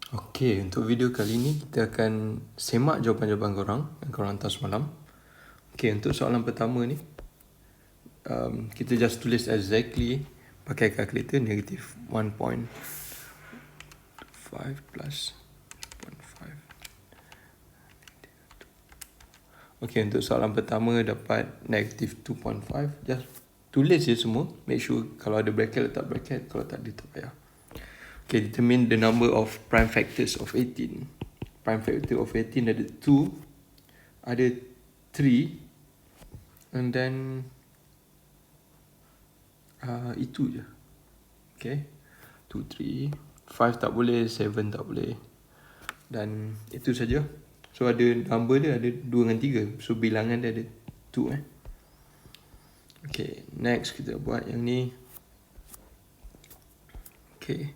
Okey, untuk video kali ni kita akan semak jawapan-jawapan korang yang korang hantar semalam. Okey, untuk soalan pertama ni, kita just tulis exactly pakai calculator negative 1.5 plus 1.5. Okey, untuk soalan pertama dapat negative 2.5. Just tulis je semua. Make sure kalau ada bracket letak bracket, kalau tak ada tak payah. Okay, determine the number of prime factors of 18. Prime factor of 18 ada 2, ada 3, and then itu je. Okay, 2, 3, 5 tak boleh, 7 tak boleh. Dan itu saja. So ada number dia ada 2 dengan 3. So bilangan dia ada 2 Okay, next kita buat yang ni. Okay,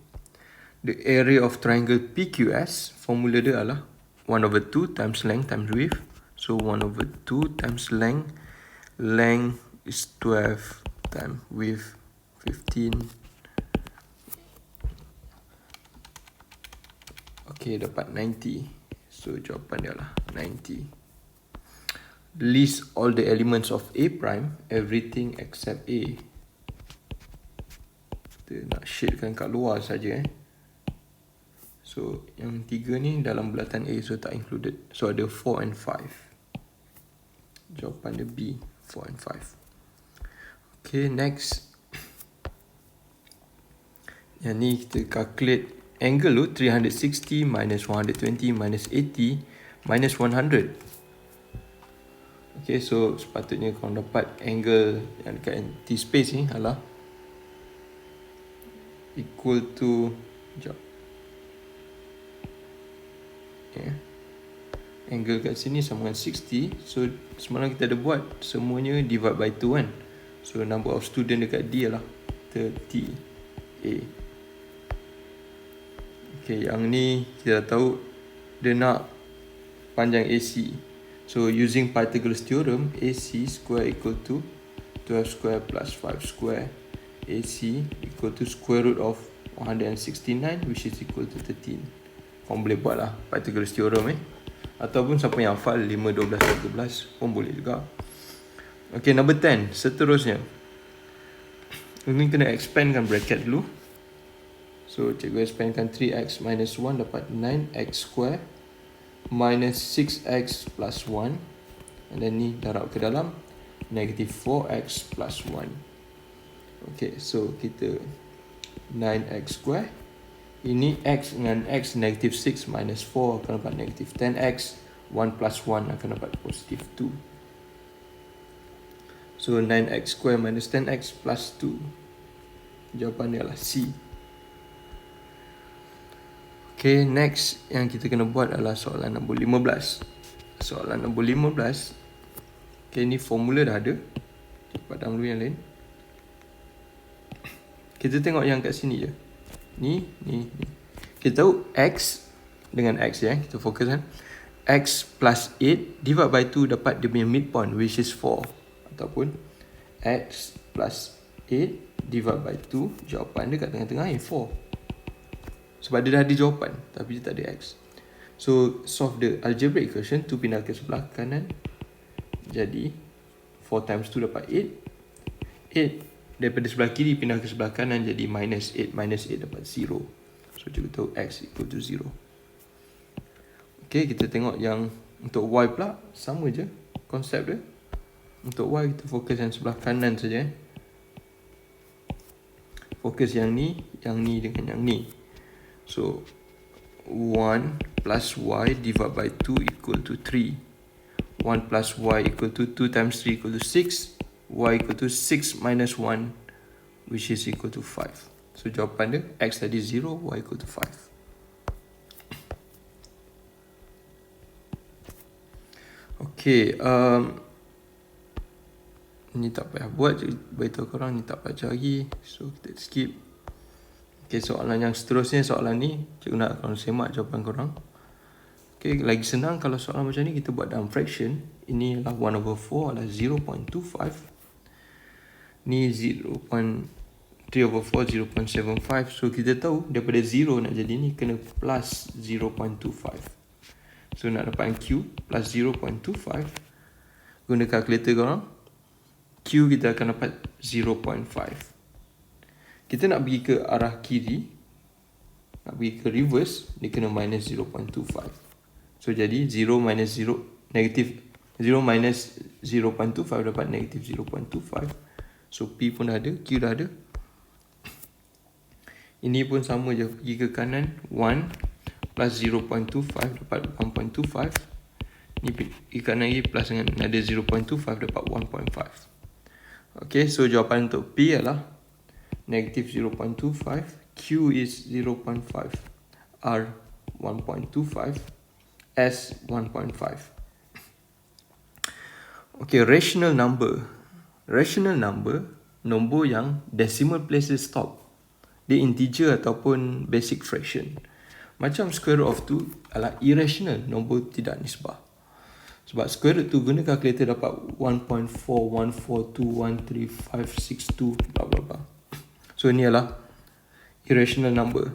the area of triangle PQS, formula dia adalah 1/2 times length times width. So 1/2 times length. Length is 12 times width 15. Okay, dapat 90. So jawapan dia adalah 90. List all the elements of A prime, everything except A. Kita nak shadekan kat luar saja So yang 3 ni dalam bulatan A, so tak included. So ada 4 and 5. Jawapan dia B, 4 and 5. Okay, next. Yang ni kita calculate angle tu 360 minus 120 minus 80 minus 100. Okay, so sepatutnya korang dapat angle yang dekat empty space ni adalah equal to, angle kat sini sama dengan 60. So semalam kita ada buat semuanya divide by 2 kan. So number of student dekat D adalah 30A. Okay, yang ni kita dah tahu dia nak panjang AC. So using Pythagoras theorem, AC square equal to 12 square plus 5 square. AC equal to square root of 169, which is equal to 13. Korang boleh buat lah Pythagoras theorem Ataupun siapa yang hafal 5, 12, 13 pun boleh juga. Okay, number 10. Seterusnya, ini kena expandkan bracket dulu. So cikgu expandkan 3x minus 1 dapat 9x square minus 6x plus 1. And then ni darab ke dalam, negative 4x plus 1. Okay, so kita 9x square. Ini x dengan x, negative 6 minus 4 akan dapat negative 10x. 1 plus 1 akan dapat positive 2. So 9x square minus 10x plus 2. Jawapan dia adalah C. Okay, next yang kita kena buat adalah soalan nombor 15. Soalan nombor 15. Okay, ni formula dah ada. Padam dulu yang lain. Kita tengok yang kat sini je. Ni. Kita tahu x dengan x kita fokus kan. X plus 8 divide by 2 dapat dia punya midpoint, which is 4. Ataupun x plus 8 divide by 2, jawapan dia kat tengah-tengah 4. Sebab dia dah ada jawapan, tapi dia tak ada x. So solve the algebraic equation, 2 pindah ke sebelah kanan. Jadi 4 times 2 dapat 8. 8 daripada sebelah kiri pindah ke sebelah kanan, jadi minus 8. Minus 8 dapat 0. So cikgu tahu x equal to 0. Okay, kita tengok yang untuk y pula sama je konsep dia. Untuk y kita fokus yang sebelah kanan saja. Fokus yang ni dengan yang ni. So 1 plus y divided by 2 equal to 3. 1 plus y equal to 2 times 3 equal to 6. Y equal to 6 minus 1, which is equal to 5. So jawapan dia, x tadi 0, y equal to 5. Okay, ni tak payah buat, beritahu korang ni tak baca lagi. So kita skip. Okay, soalan yang seterusnya, soalan ni cikgu nak korang semak jawapan korang. Okay, lagi senang kalau soalan macam ni kita buat dalam fraction. Ini adalah 1/4 adalah 0.25. Ni 0.25 3 over 4, 0.75. So kita tahu daripada 0 nak jadi ni kena plus 0.25. So nak dapat Q plus 0.25, guna kalkulator korang, Q kita akan dapat 0.5. Kita nak pergi ke arah kiri, nak pergi ke reverse, dia kena minus 0.25. So jadi 0 minus 0, negative 0 minus 0.25 dapat negative 0.25. So P pun dah ada, Q dah ada. Ini pun sama je, pergi ke kanan, 1 plus 0.25 dapat 1.25. Ni pergi kanan lagi, plus dengan ada 0.25 dapat 1.5. Okay, so jawapan untuk P adalah negative 0.25, Q is 0.5, R 1.25, S 1.5. Okay, rational number. Rational number, nombor yang decimal places stop. Dia integer ataupun basic fraction. Macam square root of 2 adalah irrational, nombor tidak nisbah. Sebab square root tu guna kalkulator dapat 1.41421356 bla bla bla. So ini adalah irrational number.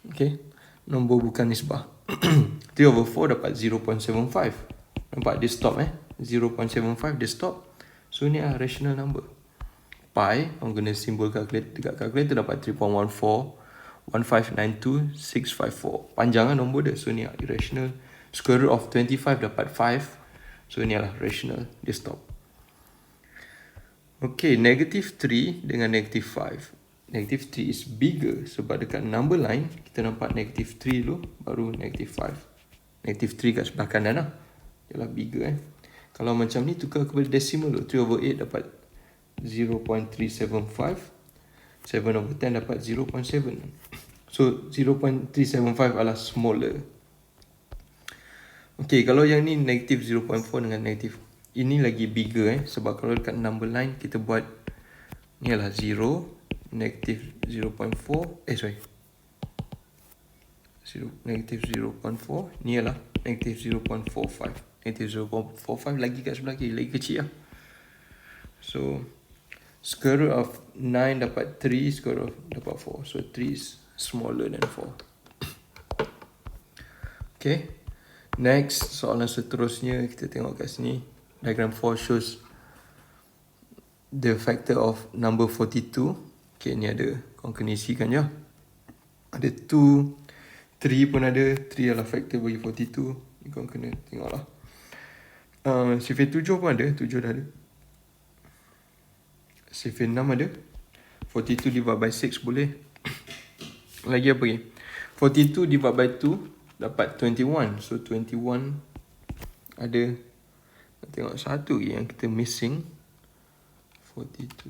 Okay, nombor bukan nisbah. 3 over 4 dapat 0.75. Nampak dia stop 0.75 dia stop. So ni adalah rational number. Pi, orang guna simbol kalkulator, dekat kalkulator dapat 3.141592 654. Panjang lah nombor dia. So ni adalah irrational. Square root of 25 dapat 5. So ni adalah rational, dia stop. Okay, negative 3 dengan negative 5. Negative 3 is bigger sebab dekat number line kita nampak negative 3 dulu, baru negative 5. Negative 3 kat sebelah kanan lah, ialah bigger Kalau macam ni tukar kepada decimal dulu, 3 over 8 dapat 0.375, 7 over 10 dapat 0.7. So 0.375 adalah smaller. Okay, kalau yang ni negative 0.4 dengan negative, ini lagi bigger sebab kalau dekat number line kita buat ni adalah 0, negative 0.4, negative 0.4, ni adalah negative 0.45. Negative 0.45 lagi kat sebelah kiri, lagi kecil lah. So square root of 9 dapat 3, square root of dapat 4. So 3 is smaller than 4. Okay, next soalan seterusnya kita tengok kat sini. Diagram 4 shows the factor of number 42. Okay, ni ada, korang kena isikan je. Ada 2, 3 pun ada. 3 adalah factor bagi 42. Ni korang kena tengok lah. Sifir 7 pun ada, 7 dah ada. Sifir 6 ada. 42 divide by 6 boleh. Lagi apa lagi? 42 divide by 2 dapat 21. So 21 ada. Tengok satu lagi yang kita missing. 42.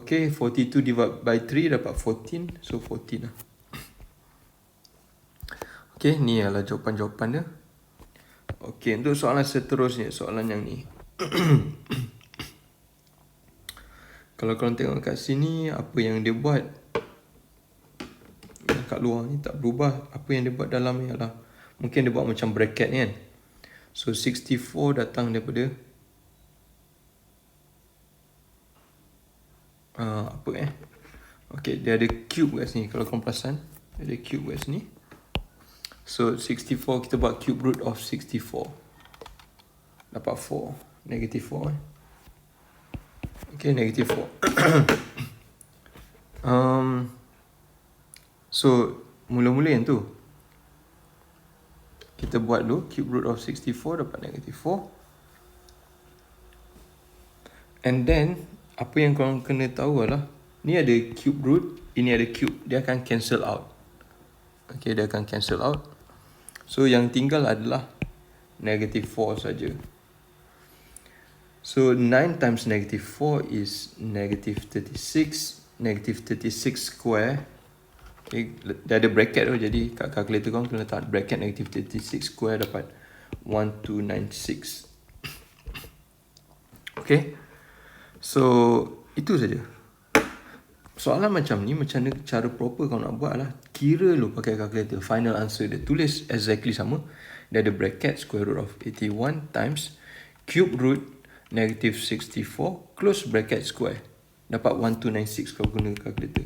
Okay, 42 divided by 3 dapat 14. So 14 lah. Okay, ni adalah jawapan-jawapan dia. Okay, untuk soalan seterusnya, soalan yang ni. Kalau korang tengok kat sini, apa yang dia buat kat luar ni tak berubah. Apa yang dia buat dalam ni adalah, mungkin dia buat macam bracket ni kan. So 64 datang daripada Okay, dia ada cube kat sini. Kalau korang perasan, dia ada cube kat sini. So 64 kita buat cube root of 64. Dapat 4. Negative 4 Okay, negative 4. So mula-mula yang tu kita buat dulu cube root of 64 dapat negative 4. And then apa yang korang kena tahu adalah, ni ada cube root, ini ada cube, dia akan cancel out. Okay, dia akan cancel out. So yang tinggal adalah negative 4 saja. So 9 times negative 4 is negative 36. Negative 36 square. Okay, dia ada bracket tu, jadi kat calculator korang kena letak bracket negative 36 square dapat 1296. Okay, so itu saja. Soalan macam ni, macam mana cara proper kau nak buat lah, kira lu pakai calculator. Final answer dia tulis exactly sama. Dia ada bracket square root of 81 times cube root negative 64 close bracket square. dapat 1296 kalau guna calculator.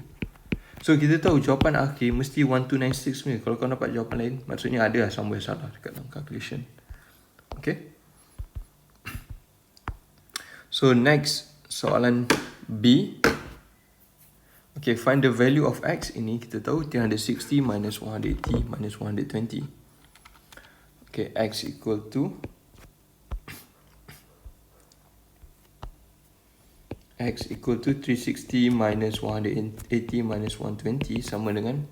So kita tahu jawapan akhir mesti 1296 ni. Kalau kau dapat jawapan lain, maksudnya ada somewhere salah dekat dalam calculation. Okay. So next, soalan B. Okay, find the value of X. Ini kita tahu 360 minus 180 minus 120. Okay, X equal to X equal to 360 minus 180 minus 120 sama dengan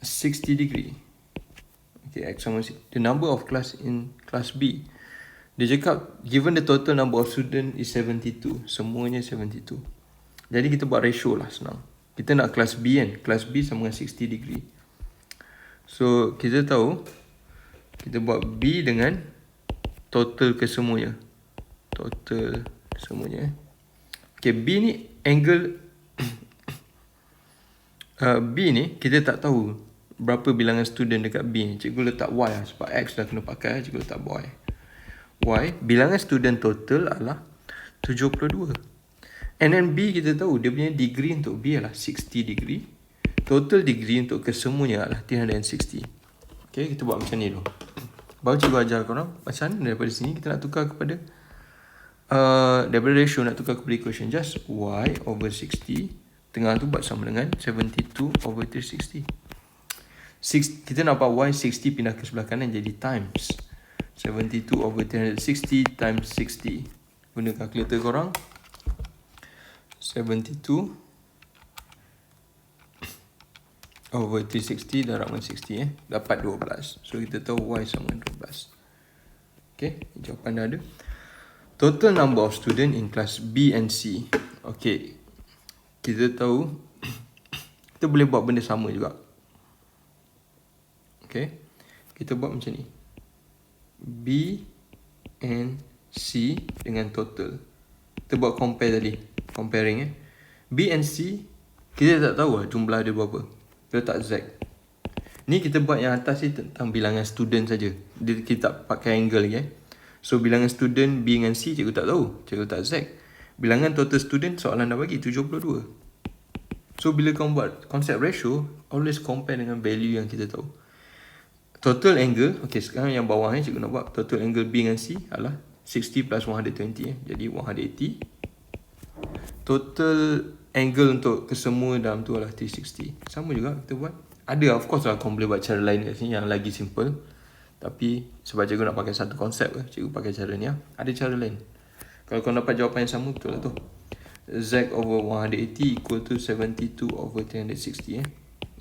60 degree. Okay, X sama the number of class in class B. Dia cakap given the total number of student is 72. Semuanya 72. Jadi kita buat ratio lah, senang. Kita nak kelas B kan. Kelas B sama dengan 60 degree. So kita tahu kita buat B dengan total kesemuanya. Total semuanya. Okay, B ni angle B ni kita tak tahu berapa bilangan student dekat B ni. Cikgu letak Y lah, sebab X dah kena pakai, cikgu letak Y. Y, bilangan student total adalah 72. And then B kita tahu dia punya degree untuk B adalah 60 degree. Total degree untuk kesemuanya adalah 360. Okay, kita buat macam ni dulu. Baru cikgu ajar korang macam mana daripada sini kita nak tukar kepada daripada ratio nak tukar kepada equation. Just Y over 60. Tengah tu buat sama dengan 72 over 360. Kita nak dapat Y 60 pindah ke sebelah kanan jadi times 72 over 360 times 60. Guna kalkulator korang. 72 over 360 darab dengan 60 dapat 12. So kita tahu Y sama dengan 12. Okay, jawapan dah ada. Total number of student in class B and C. Okay, kita tahu kita boleh buat benda sama juga. Okay, kita buat macam ni. B and C dengan total. Kita buat compare tadi. Comparing B and C, kita tak tahu lah jumlah dia berapa. Kita tak Z. Ni kita buat yang atas ni tentang bilangan student saja. Kita tak pakai angle lagi. So bilangan student B dengan C cikgu tak tahu. Cikgu tak Z. Bilangan total student soalan dah bagi 72. So bila kau buat konsep ratio, always compare dengan value yang kita tahu. Total angle, okay, sekarang yang bawah ni cikgu nak buat total angle B dengan C adalah 60 plus 120 jadi 180. Total angle untuk kesemua dalam tu adalah 360. Sama juga kita buat. Ada of course lah kau boleh buat cara lain kat sini yang lagi simple. Tapi sebab cikgu nak pakai satu konsep ke, cikgu pakai cara ni lah. Ada cara lain. Kalau kau dapat jawapan yang sama, betul lah tu. Z over 180 equal to 72 over 360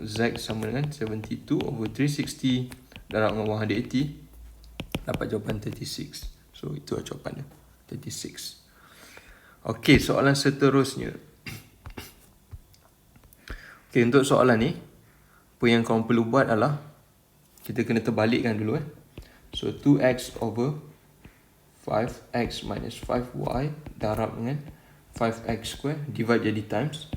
Z sama dengan 72 over 360 darab dengan 180. Dapat jawapan 36. So itu lah jawapan dia, 36. Okey, soalan seterusnya. Okey, untuk soalan ni, apa yang kau perlu buat adalah kita kena terbalikkan dulu So 2x over 5x minus 5y darab dengan 5x square divide jadi times.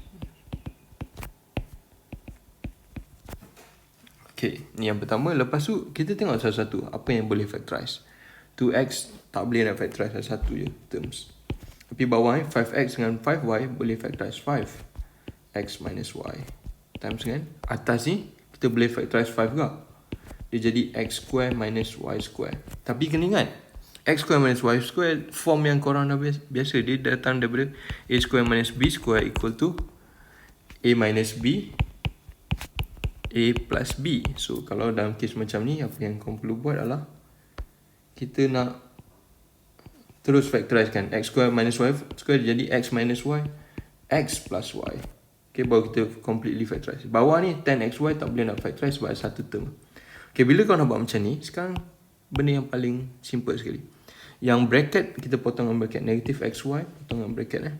Okey, ni yang pertama. Lepas tu kita tengok satu-satu apa yang boleh factorize. 2x tak boleh nak factorize satu je terms. Tapi bawah ni 5x dengan 5y boleh factorize 5x minus y times dengan atas ni kita boleh factorize 5 juga. Dia jadi x square minus y square. Tapi kena ingat x square minus y square form yang korang dah biasa. Dia datang daripada a square minus b square equal to a minus b a plus b. So kalau dalam kes macam ni, apa yang korang perlu buat adalah kita nak terus factorize kan. X square minus y square jadi x minus y x plus y. Okay, baru kita completely factorize. Bawah ni 10xy tak boleh nak factorize sebab satu term. Okay, bila kau nak buat macam ni, sekarang benda yang paling simple sekali. Yang bracket kita potong dengan bracket negative xy, potong dengan bracket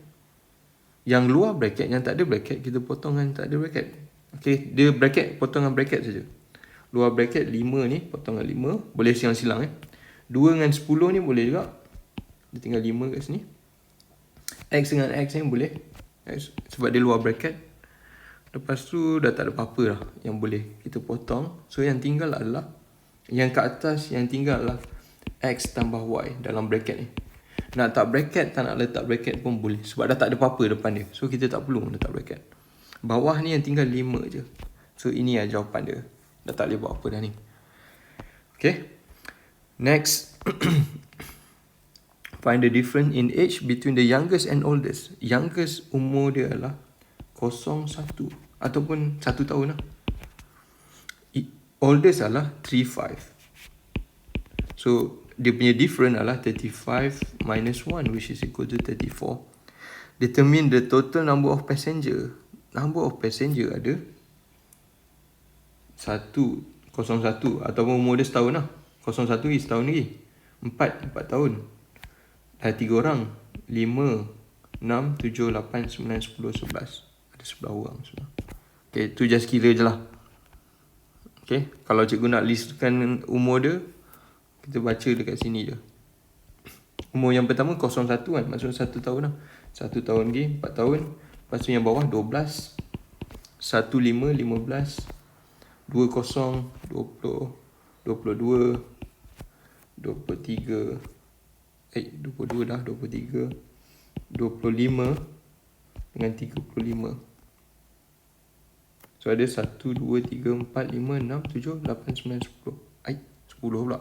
Yang luar bracket, yang tak ada bracket, kita potong dengan tak ada bracket. Okay, dia bracket potong dengan bracket saja. Luar bracket 5 ni potong dengan 5, boleh silang-silang 2 dengan 10 ni boleh juga. Dia tinggal 5 kat sini. X dengan X ni boleh. X, sebab dia luar bracket. Lepas tu dah tak ada apa-apa lah yang boleh kita potong. So yang tinggal adalah, yang kat atas yang tinggal adalah X tambah Y dalam bracket ni. Nak letak bracket, tak nak letak bracket pun boleh. Sebab dah tak ada apa-apa depan dia. So kita tak perlu letak bracket. Bawah ni yang tinggal 5 je. So ini lah jawapan dia. Dah tak boleh buat apa dah ni. Okay. Next. Find the difference in age between the youngest and oldest. Youngest umur dia adalah 01 ataupun 1 tahun lah. Oldest adalah 35. So dia punya difference adalah 35 minus 1, which is equal to 34. Determine the total number of passenger. Number of passenger ada 01 ataupun umur dia setahun lah. 01 is setahun lagi. 4 tahun. Dah 3 orang. 5, 6, 7, 8, 9, 10, 11. Ada 11 orang semua. Okay, tu just kira je lah. Okay, kalau cikgu nak listkan umur dia, kita baca dekat sini je. Umur yang pertama 01 kan, maksud 1 tahun lah. 1 tahun lagi, 4 tahun. Lepas tu yang bawah 12, 15, 20, 20, 22, 23, 22 dah, 23, 25 dengan 35. So ada 1, 2, 3, 4, 5, 6, 7, 8, 9, 10. 10 pula.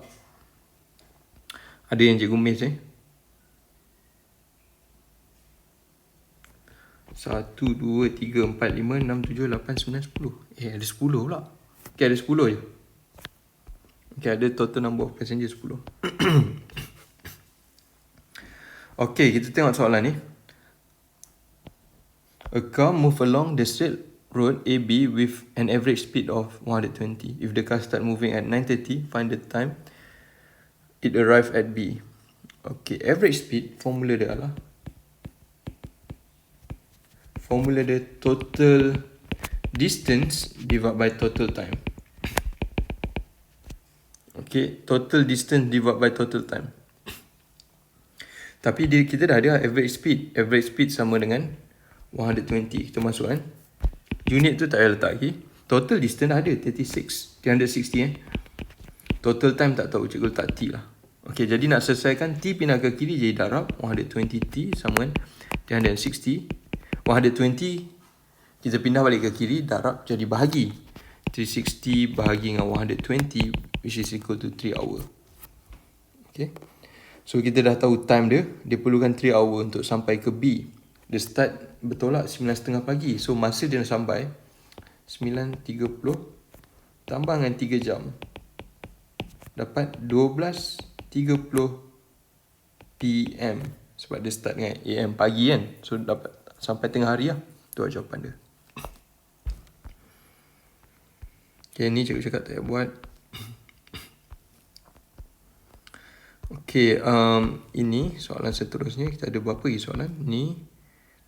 Ada yang cikgu miss 1, 2, 3, 4, 5, 6, 7, 8, 9, 10. Ada 10 pula. Okay, ada 10 je. Okay, ada total number of passenger 10. Okay, kita tengok soalan ni. A car move along the straight road AB with an average speed of 120. If the car start moving at 9:30, find the time it arrive at B. Okay, average speed, formula dia adalah total distance divided by total time. Okay, total distance divided by total time. Tapi kita dah ada average speed. Average speed sama dengan 120. Kita masuk kan. Unit tu tak payah letak lagi. Total distance dah ada 360 Total time tak tahu, cikgu letak T lah. Okay, jadi nak selesaikan T pindah ke kiri jadi darab 120T sama dengan 360. 120 kita pindah balik ke kiri, darab jadi bahagi 360 bahagi dengan 120, which is equal to 3 hour. Okay, so kita dah tahu time dia perlukan 3 hour untuk sampai ke B. Dia start bertolak 9.30 pagi. So masa dia nak sampai 9.30 tambah dengan 3 jam, dapat 12.30 PM. Sebab dia start dengan AM pagi kan. So dapat sampai tengah hari lah. Tu jawapan dia. Okay, ni cikgu cakap tak payah buat. Okay, ini soalan seterusnya. Kita ada berapa lagi soalan? Ni,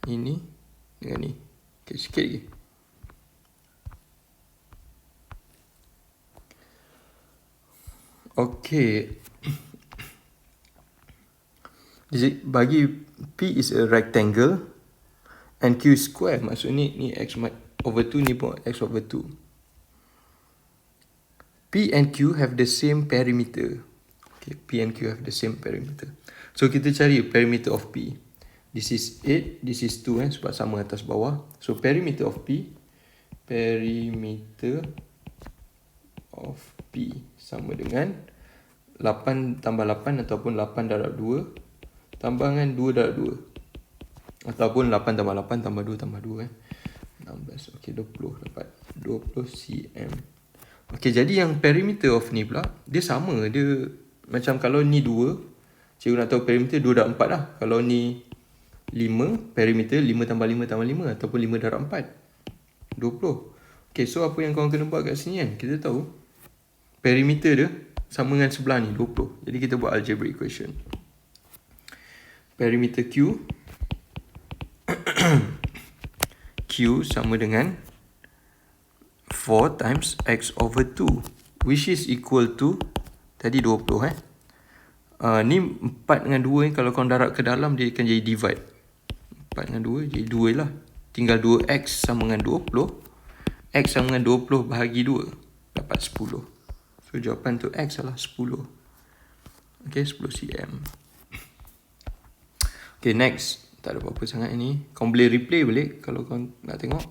ini dengan ni. Okay, sikit lagi. Okay. Bagi P is a rectangle and Q is square. Maksud ni X over 2, ni pun X over 2. P and Q have the same perimeter. Okay, P and Q have the same perimeter. So kita cari perimeter of P. This is 8, this is 2 sebab sama atas bawah. So perimeter of P sama dengan 8 tambah 8 ataupun 8 darab 2 tambah dengan 2 darab 2 ataupun 8 tambah 8 tambah 2 tambah 2 16. Okay, 20 dapat 20 cm. Okay, jadi yang perimeter of ni pula dia sama. Dia macam kalau ni 2, cikgu nak tahu perimeter 2 darab 4 lah. Kalau ni 5, perimeter 5 tambah 5 tambah 5 ataupun 5 darab 4 20. Okay, so apa yang korang kena buat kat sini kan, kita tahu perimeter dia sama dengan sebelah ni 20. Jadi kita buat algebraic equation. Perimeter Q Q sama dengan 4 times X over 2, which is equal to tadi 20 ni 4 dengan 2 ni kalau korang darab ke dalam dia akan jadi divide. 4 dengan 2 jadi 2 lah. Tinggal 2X sama dengan 20. X sama dengan 20 bahagi 2 dapat 10. So jawapan untuk X adalah 10. Okay, 10 cm. Okay, next. Tak ada apa-apa sangat ni. Kau boleh replay balik kalau kau nak tengok.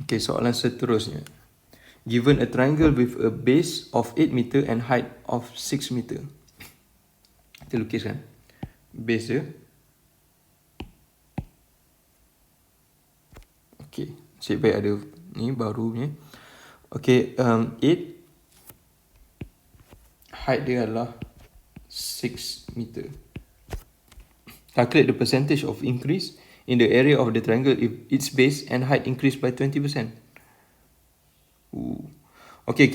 Okay, soalan seterusnya. Given a triangle with a base of 8 meter and height of 6 meter. Kita lukiskan base dia. Okay, nasib baik ada ni baru ni. Okay, 8. Height dia adalah 6 meter. Calculate the percentage of increase in the area of the triangle if its base and height increase by 20%. Okay,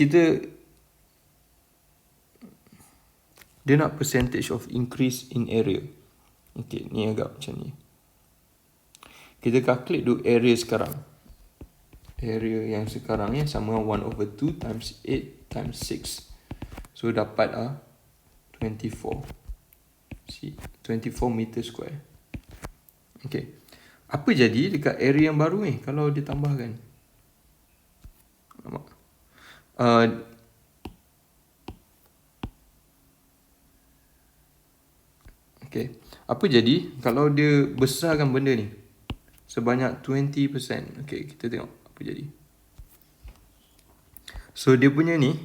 dia nak percentage of increase in area. Okay, ni agak macam ni. Kita calculate dulu area sekarang. Area yang sekarang ni sama 1/2 times 8 times 6. So dapat 24. See, 24 meter square. Okay. Apa jadi dekat area yang baru ni kalau ditambahkan? Okay. Apa jadi kalau dia besarkan benda ni sebanyak 20%? Okay, kita tengok apa jadi. So dia punya ni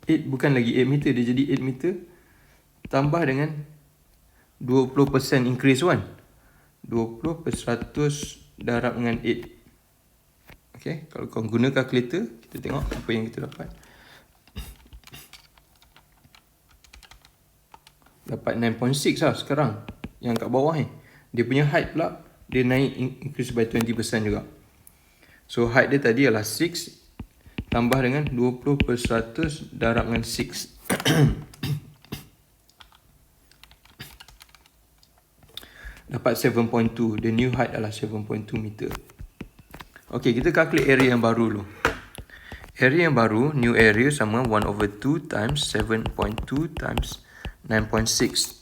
8 bukan lagi 8 meter, dia jadi 8 meter tambah dengan 20% increase kan. 20 per 100 darab dengan 8. Okay, kalau kau guna calculator, kita tengok apa yang kita dapat. Dapat 9.6 lah sekarang. Yang kat bawah ni. Dia punya height pula, dia naik increase by 20% juga. So height dia tadi adalah 6 tambah dengan 20 per 100 darab dengan 6. Dapat 7.2. The new height adalah 7.2 meter. Okay, kita calculate area yang baru dulu. Area yang baru, new area sama 1/2 times 7.2 times 9.6.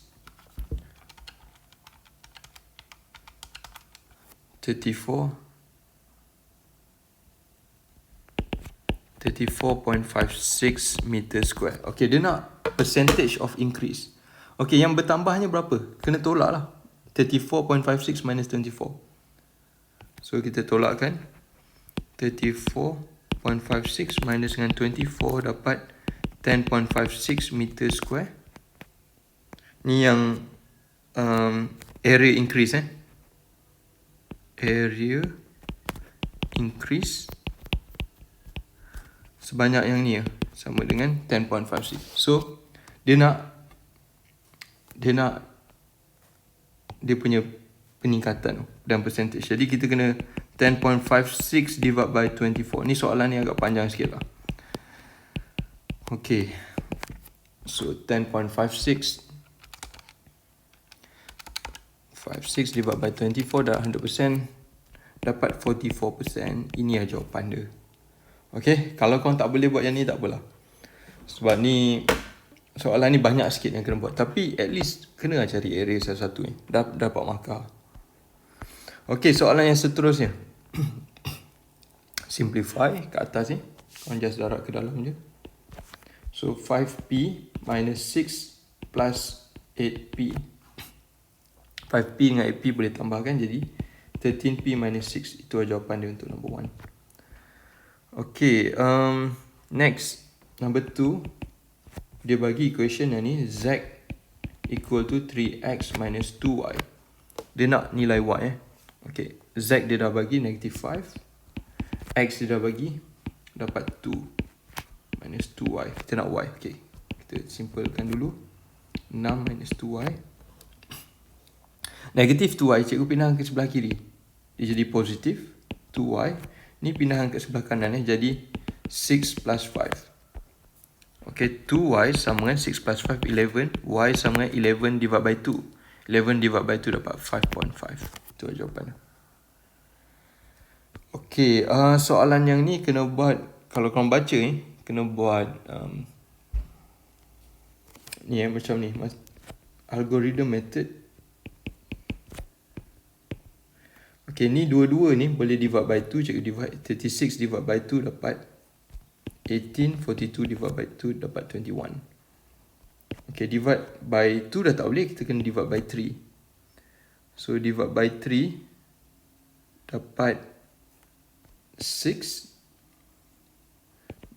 34.56 meter square. Okay, dia nak percentage of increase. Okay, yang bertambahnya berapa? Kena tolak lah. 34.56 minus 24. So, kita tolakkan. 34.56 minus dengan 24 dapat 10.56 meter square. Ni yang area increase area increase sebanyak yang ni sama dengan 10.56. So dia punya peningkatan dan percentage. Jadi kita kena 10.56 divide by 24. Ni soalan ni agak panjang sikit lah. Okay. So 10.56 divide by 24 dah 100%. Dapat 44%. Ini lah jawapan dia. Okay. Kalau kau tak boleh buat yang ni, tak apalah. Sebab ni soalan ni banyak sikit yang kena buat. Tapi at least kena lah cari area satu-satu ni. Dapat markah. Okay, soalan yang seterusnya. Simplify kat atas ni. Kau just darab ke dalam je. So 5p minus 6 plus 8p. 5p dengan 8p boleh tambahkan jadi 13p minus 6. Itu jawapan dia untuk number 1. Okay, next. Number 2. Dia bagi equation yang ni. Z equal to 3x minus 2y. Dia nak nilai y Okay, Z dia dah bagi negative 5. X dia dah bagi dapat 2 minus 2y. Kita nak y. Okay, kita simplekan dulu. 6 minus 2y. Negative 2y cikgu pindahkan ke sebelah kiri. Dia jadi positif 2y. Ni pindahkan ke sebelah kanan jadi 6 plus 5. Okay, 2y sama dengan 6 plus 5 11. Y sama dengan 11 divide by 2. 11 divide by 2 dapat 5.5. Itu jawapan. Okay, soalan yang ni kena buat, kalau korang baca ni, kena buat ni macam ni, algorithm method. Okay, ni dua-dua ni boleh divide by 2, cikgu divide 36 divide by 2 dapat 18, 42 divide by 2 dapat 21. Okay, divide by 2 dah tak boleh, kita kena divide by 3. So divide by 3 dapat 6,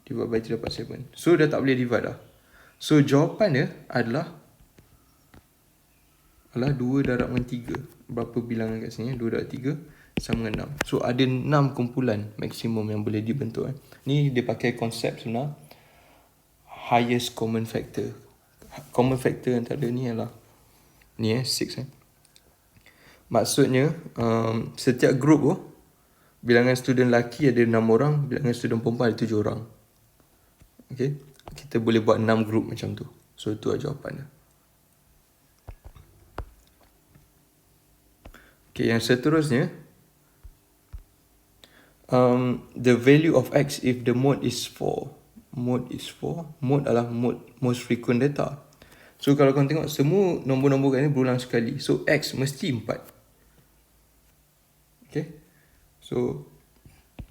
divide by 3 dapat 7. So dah tak boleh divide dah. So jawapan dia adalah 2 darab dengan 3. Berapa bilangan kat sini? 2 darab 3 sama dengan 6. So ada 6 kumpulan maksimum yang boleh dibentuk. Ni dia pakai konsep sebenar highest common factor. Common factor antara ni ialah ni 6 Maksudnya setiap grup bilangan student lelaki ada 6 orang, bilangan student perempuan ada 7 orang. Okay, kita boleh buat 6 grup macam tu. So itu adalah jawapan dia. Okay, yang seterusnya, the value of x if the mode is 4. Mode is 4. Mode adalah most frequent data. So kalau korang tengok semua nombor-nombor kat ni berulang sekali. So x mesti 4. Okay, so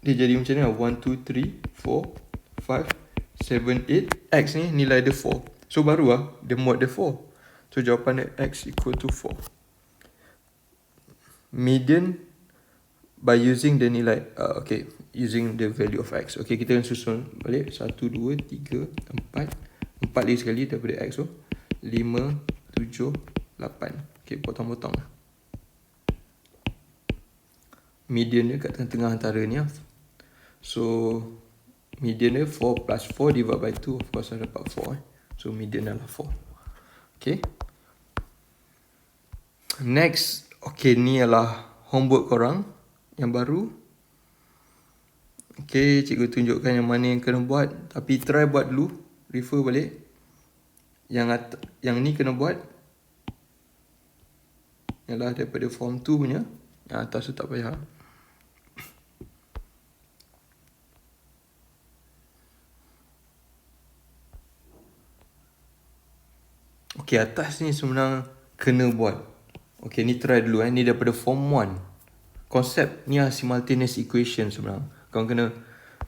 dia jadi macam ni lah. 1, 2, 3, 4, 5, 7, 8. X ni nilai dia 4. So baru lah dia mode dia 4. So jawapan dia x equal to 4. Median by using the nilai using the value of x. Okay, kita akan susun balik 1, 2, 3, 4 lagi sekali daripada x. So 5, 7, 8. Okay, potong-potong. Median dia kat tengah-tengah antara ni lah. So median dia 4 plus 4 divided by 2. Of course saya dapat 4. So median adalah 4. Okay, next. Okay, ni adalah homework korang yang baru. Okay, cikgu tunjukkan yang mana yang kena buat. Tapi try buat dulu. Refer balik. Yang ni kena buat ialah daripada form 2 punya. Yang atas tu tak payah. Okay, atas ni sebenarnya kena buat. Okay, ni try dulu. Ni daripada form 1. Konsep ni adalah simultaneous equation sebenarnya. Korang kena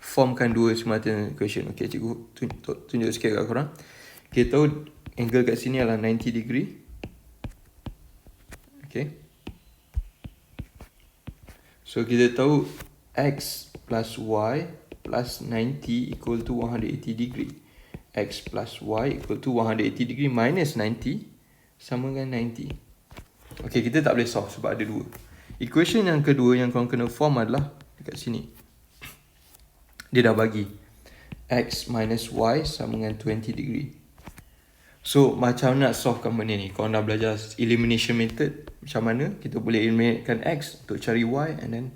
formkan dua simultaneous equation. Okay, cikgu tunjuk sikit kat korang. Kita tahu angle kat sini adalah 90 degree. Okay, so kita tahu x plus y plus 90 equal to 180 degree. X plus y equal to 180 degree minus 90 sama dengan 90. Okay, kita tak boleh solve sebab ada dua. Equation yang kedua yang korang kena form adalah dekat sini. Dia dah bagi x minus y sama dengan 20 degree. So macam nak solvekan benda ni? Korang dah belajar elimination method. Macam mana kita boleh eliminatekan x untuk cari y and then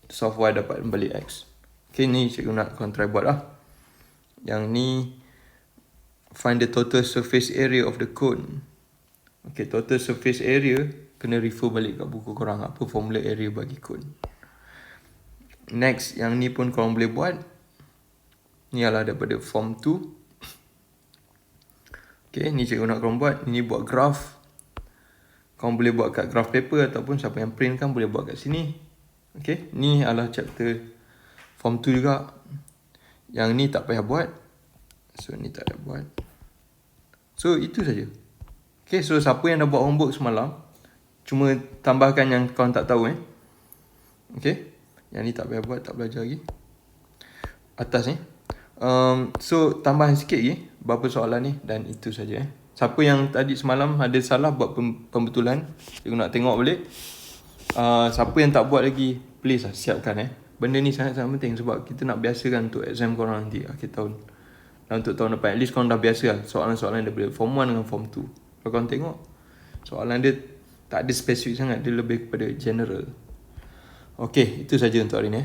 solve y dapat balik x. Okay, ni cikgu nak korang try buat lah. Yang ni find the total surface area of the cone. Okay, total surface area kena refer balik kat buku korang apa formula area bagi cone. Next, yang ni pun korang boleh buat. Ni adalah daripada form 2. Okay, ni cikgu nak korang buat. Ini buat graph. Korang boleh buat kat graph paper ataupun siapa yang print kan boleh buat kat sini. Okay, ni adalah chapter form 2 juga. Yang ni tak payah buat. So ni tak payah buat. So itu saja. Okay, so siapa yang dah buat homework semalam, cuma tambahkan yang korang tak tahu Okay, yang ni tak payah buat, tak belajar lagi. Atas ni. So tambahan sikit lagi berapa soalan ni dan itu saja. Siapa yang tadi semalam ada salah buat pembetulan, cikgu nak tengok balik. Siapa yang tak buat lagi, please lah siapkan Benda ni sangat-sangat penting sebab kita nak biasakan untuk exam korang nanti akhir tahun. Dan untuk tahun depan, at least korang dah biasa lah soalan-soalan daripada form 1 dengan form 2. Kalau korang tengok, soalan dia tak ada spesifik sangat, dia lebih kepada general. Okay, itu saja untuk hari ni